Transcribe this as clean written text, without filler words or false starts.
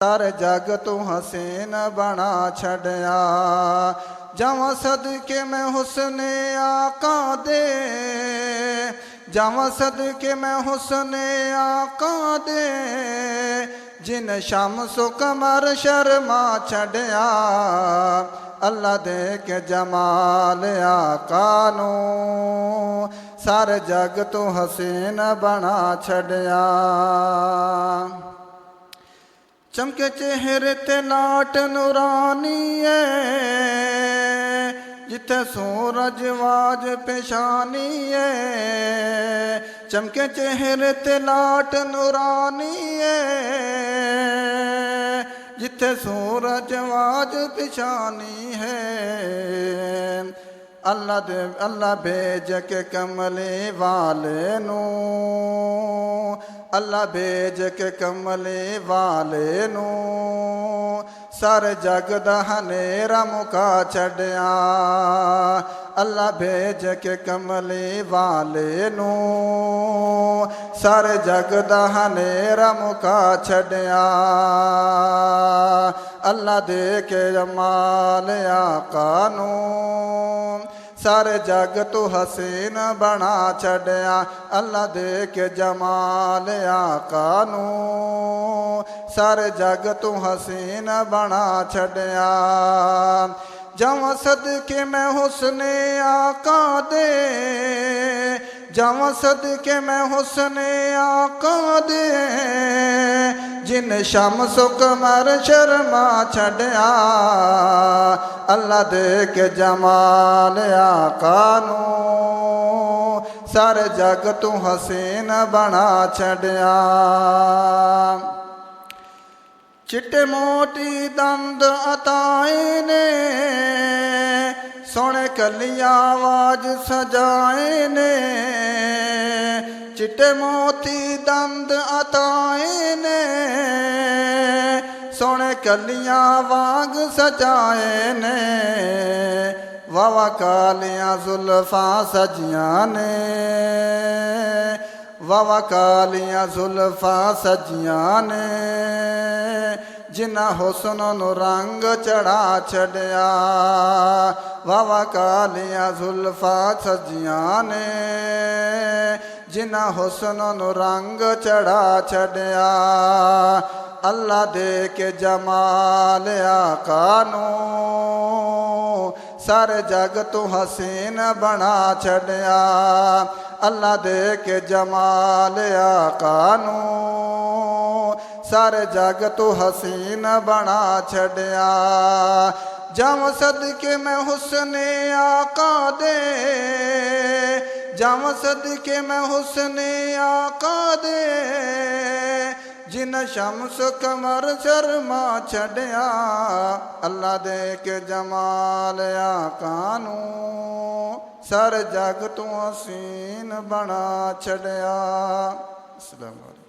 सारे जग तू हसीन बना छड़िया। जावां सदके मैं हुस्ने आका दे, जावां सदके मैं हुस्ने आका दे, जिन शम्सो कमर शर्मा छड़िया। अल्लाह दे के जमाल आका नू सारे जग तू हसीन बना छड़िया। चमके चेहरे ते लाट नूरानी है, जिथे सूरज वाज पेशानी है। चमके चेहरे ते लाट नूरानी है, जिथे सूरज वाज पेशानी है। अल्लाह भेज के कमले वाले नू, अल्लाह भेज के कमले वाले नू सारे जग दा हनेरा मुका छड़िया। अल्लाह भेज के कमले वाले नू सारे जग दा हनेरा मुका छड़िया। अल्लाह दे के जमाल आका नू सारे जग तू हसीन बना छड़िया। अल्लाह दे के जमाल आका नू सारे जग तू हसीन बना छड़िया। जावां सदके मैं हुस्ने आका दे, जावां सदके मैं हुस्ने आका दे, जिन शम्सो कमर शर्मा छड़िया। अल्लाह दे के जमाल आका नू सारे जग तू हसीन बना छड़िया। चिट्टे मोटी दंद अताए ने, सोने कलिया आवाज सजाए ने। चिट्टे मोती दंद अताए ने, सोने कलियां वाग सजाए ने। वावा कालियां जुल्फा सजियां ने, वावा कालियां जुल्फा सजियां ने, जिन्ना हुस्न नू रंग चढ़ा छड़िया। वावा कालियां जुल्फा सजियां ने, जिन्ना हुस्न नू रंग चढ़ा छड़िया। अल्लाह दे के जमाल आका नू सारे जग तू हसीन बना छड़िया। अल्लाह दे के जमाल आका नू सारे जग तू हसीन बना छड़िया। जावां सदके मैं हुस्ने आका दे, जावां सदके मैं हुस्ने आका दे, जिन शम्स कमर शर्मा छड़िया। अल्लाह दे के जमाल आका नू सारे जग तू हसीन बना छड़िया। अस्सलाम वालेकुम।